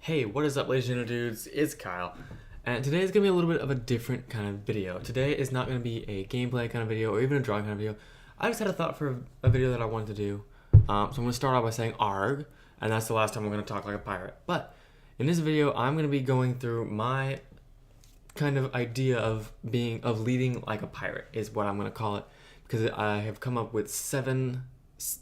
Hey, what is up, ladies and dudes? It's Kyle, and today is going to be a little bit of a different kind of video. Today is not going to be a gameplay kind of video or even a drawing kind of video. I just had a thought for a video that I wanted to do. So I'm going to start off by saying ARG, and that's the last time I'm going to talk like a pirate. But in this video, I'm going to be going through my kind of idea of leading like a pirate is what I'm going to call it, because I have come up with 7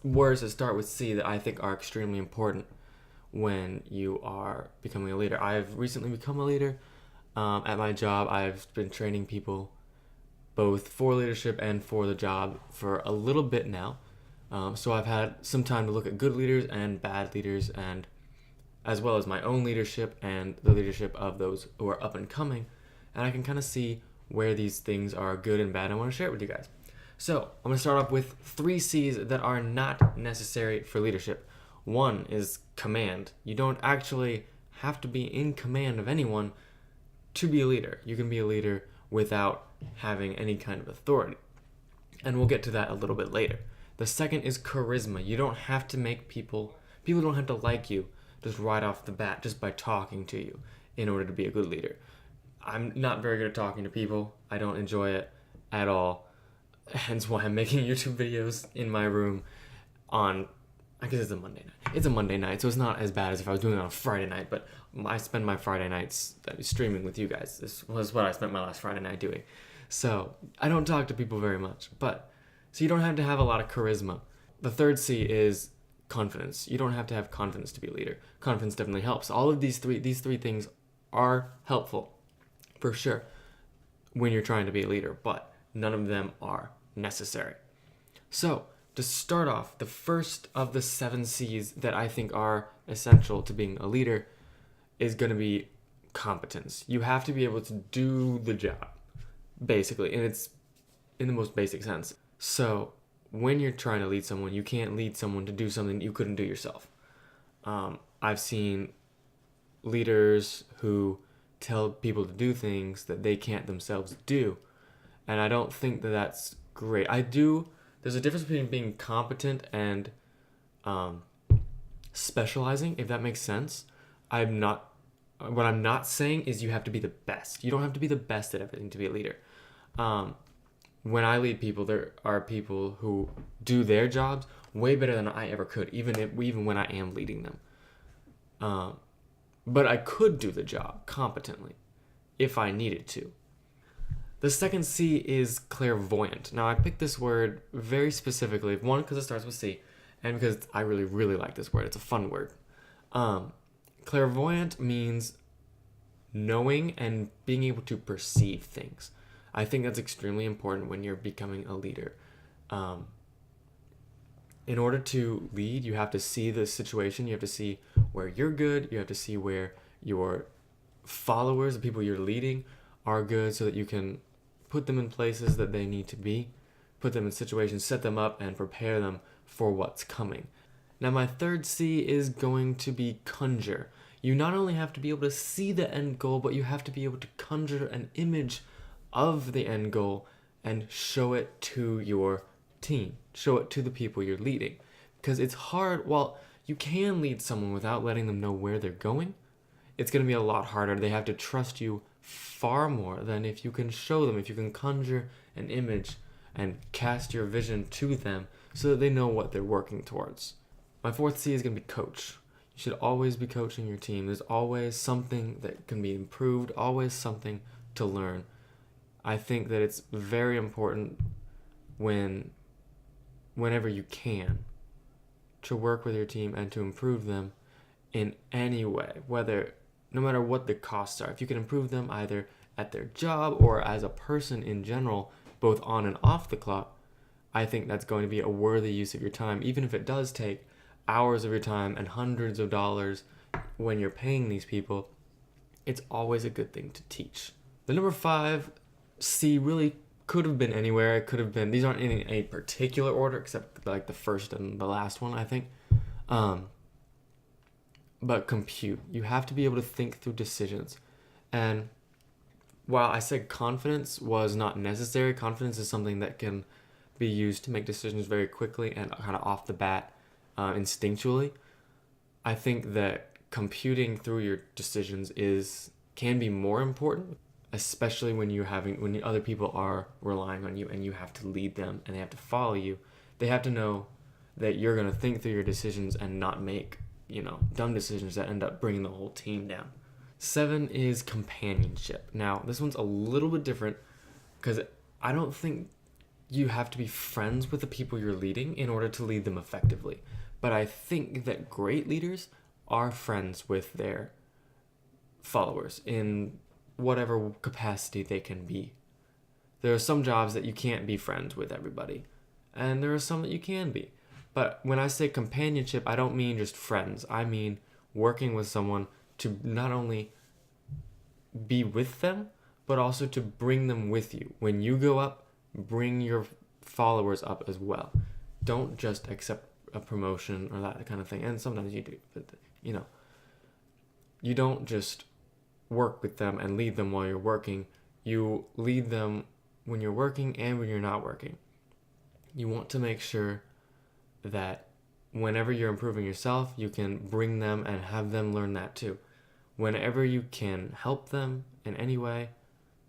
words that start with C that I think are extremely important when you are becoming a leader. I've recently become a leader at my job. I've been training people both for leadership and for the job for a little bit now. So I've had some time to look at good leaders and bad leaders, and as well as my own leadership and the leadership of those who are up and coming. And I can kind of see where these things are good and bad. I want to share it with you guys. So I'm going to start off with 3 C's that are not necessary for leadership. 1 is command. You don't actually have to be in command of anyone to be a leader. You can be a leader without having any kind of authority. And we'll get to that a little bit later. The second is charisma. You don't have to make people don't have to like you just right off the bat just by talking to you in order to be a good leader. I'm not very good at talking to people. I don't enjoy it at all. Hence why I'm making YouTube videos in my room on, I guess it's a Monday night. It's a Monday night, so it's not as bad as if I was doing it on a Friday night, but I spend my Friday nights streaming with you guys. This was what I spent my last Friday night doing. So I don't talk to people very much, so you don't have to have a lot of charisma. The third C is confidence. You don't have to have confidence to be a leader. Confidence definitely helps. All of these three things are helpful for sure when you're trying to be a leader, but none of them are necessary. So to start off, the first of the 7 C's that I think are essential to being a leader is going to be competence. You have to be able to do the job, basically, and it's in the most basic sense. So when you're trying to lead someone, you can't lead someone to do something you couldn't do yourself. I've seen leaders who tell people to do things that they can't themselves do, and I don't think that that's great. There's a difference between being competent and specializing, if that makes sense. What I'm not saying is you have to be the best. You don't have to be the best at everything to be a leader. When I lead people, there are people who do their jobs way better than I ever could, even when I am leading them. But I could do the job competently if I needed to. The second C is clairvoyant. Now, I picked this word very specifically, 1, because it starts with C, and because I really, really like this word. It's a fun word. Clairvoyant means knowing and being able to perceive things. I think that's extremely important when you're becoming a leader. In order to lead, you have to see the situation. You have to see where you're good. You have to see where your followers, the people you're leading, are good, so that you can put them in places that they need to be, put them in situations, set them up, and prepare them for what's coming. Now, my third C is going to be conjure. You not only have to be able to see the end goal, but you have to be able to conjure an image of the end goal and show it to your team, show it to the people you're leading. Because it's hard, you can lead someone without letting them know where they're going. It's going to be a lot harder. They have to trust you far more than if you can show them, if you can conjure an image and cast your vision to them so that they know what they're working towards. My 4th C is going to be coach. You should always be coaching your team. There's always something that can be improved, always something to learn. I think that it's very important whenever you can to work with your team and to improve them in any way, no matter what the costs are. If you can improve them either at their job or as a person in general, both on and off the clock, I think that's going to be a worthy use of your time, even if it does take hours of your time and hundreds of dollars when you're paying these people. It's always a good thing to teach. The number 5 C really could have been anywhere. It could have been, these aren't in any particular order except like the first and the last one, I think. But compute. You have to be able to think through decisions. And while I said confidence was not necessary, confidence is something that can be used to make decisions very quickly and kind of off the bat, instinctually. I think that computing through your decisions can be more important, especially when other people are relying on you and you have to lead them and they have to follow you. They have to know that you're going to think through your decisions and not make, dumb decisions that end up bringing the whole team down. 7 is companionship. Now, this one's a little bit different because I don't think you have to be friends with the people you're leading in order to lead them effectively. But I think that great leaders are friends with their followers in whatever capacity they can be. There are some jobs that you can't be friends with everybody, and there are some that you can be. But when I say companionship, I don't mean just friends. I mean working with someone to not only be with them, but also to bring them with you. When you go up, bring your followers up as well. Don't just accept a promotion or that kind of thing. And sometimes you do, but you don't just work with them and lead them while you're working. You lead them when you're working and when you're not working. You want to make sure that whenever you're improving yourself, you can bring them and have them learn that too. Whenever you can help them in any way,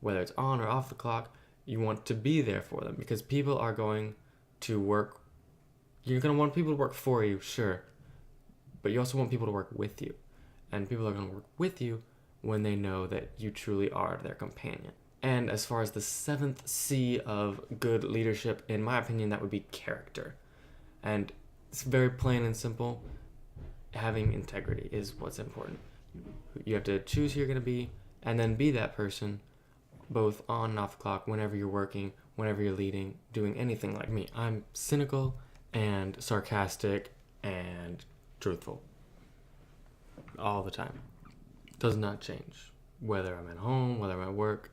whether it's on or off the clock, you want to be there for them, because people are going to work. You're going to want people to work for you, sure, but you also want people to work with you. And people are going to work with you when they know that you truly are their companion. And as far as the 7th C of good leadership, in my opinion, that would be character. And it's very plain and simple. Having integrity is what's important. You have to choose who you're going to be and then be that person both on and off the clock, whenever you're working, whenever you're leading, doing anything like me. I'm cynical and sarcastic and truthful all the time. Does not change. Whether I'm at home, whether I'm at work,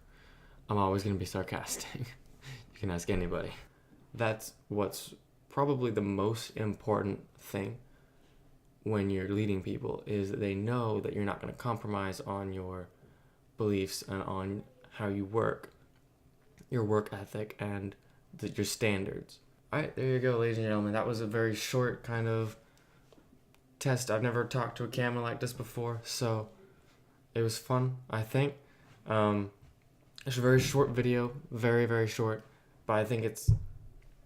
I'm always going to be sarcastic. You can ask anybody. That's what's probably the most important thing when you're leading people, is that they know that you're not going to compromise on your beliefs and on how you work, your work ethic, and your standards. All right, there you go, ladies and gentlemen. That was a very short kind of test. I've never talked to a camera like this before, so it was fun, I think. It's a very short video, very, very short, but I think it's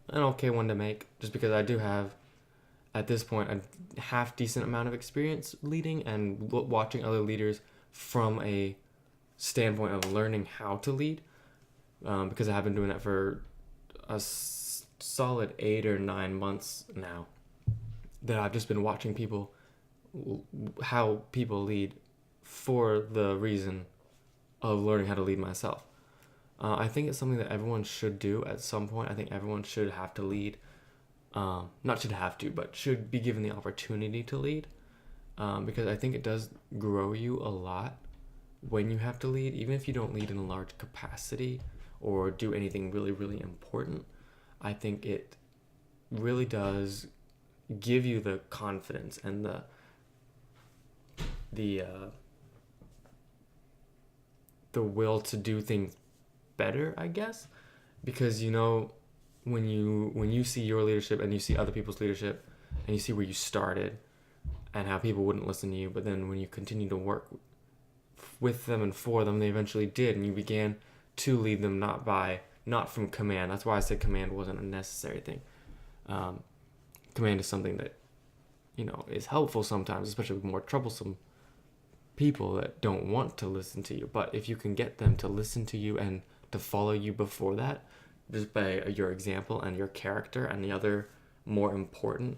an okay one to make, just because I do have, at this point, a half decent amount of experience leading and watching other leaders from a standpoint of learning how to lead, because I have been doing that for a solid 8 or 9 months now, that I've just been watching how people lead for the reason of learning how to lead myself. I think it's something that everyone should do at some point. I think everyone should have to lead. Not should have to, but should be given the opportunity to lead, because I think it does grow you a lot when you have to lead, even if you don't lead in a large capacity or do anything really, really important. I think it really does give you the confidence and the will to do things better, I guess, because when you see your leadership and you see other people's leadership and you see where you started and how people wouldn't listen to you, but then when you continue to work with them and for them, they eventually did, and you began to lead them not from command. That's why I said command wasn't a necessary thing. Command is something that is helpful sometimes, especially with more troublesome people that don't want to listen to you. But if you can get them to listen to you and to follow you before that, just by your example and your character and the other more important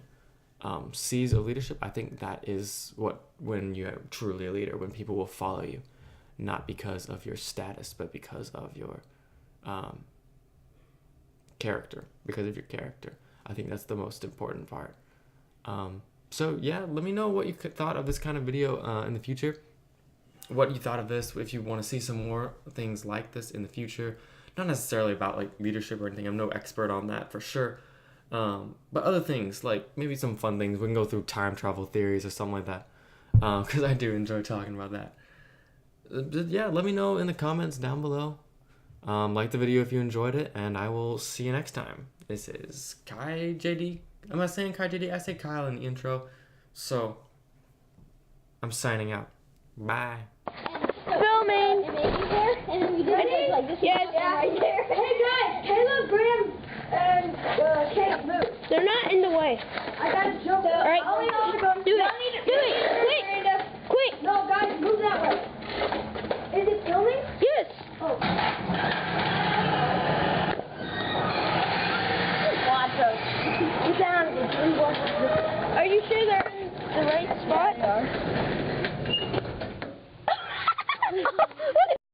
C's of leadership, I think that is when you're truly a leader, when people will follow you, not because of your status, but because of your character. Because of your character, I think that's the most important part. So yeah, let me know what you thought of this kind of video in the future. What you thought of this, if you want to see some more things like this in the future. Not necessarily about like leadership or anything. I'm no expert on that for sure. But other things, like maybe some fun things. We can go through time travel theories or something like that. Because I do enjoy talking about that. Yeah, let me know in the comments down below. Like the video if you enjoyed it, and I will see you next time. This is Kai JD. Am I saying Kai JD? I say Kyle in the intro. So I'm signing out. Bye. Filming. Yes. Right there. Hey guys, Caleb, Graham, and Kate, move. They're not in the way. I gotta jump. All right. Do it. Quick. Quick. No, guys, move that way. Is it filming? Yes. Oh. Are you sure they're in the right spot?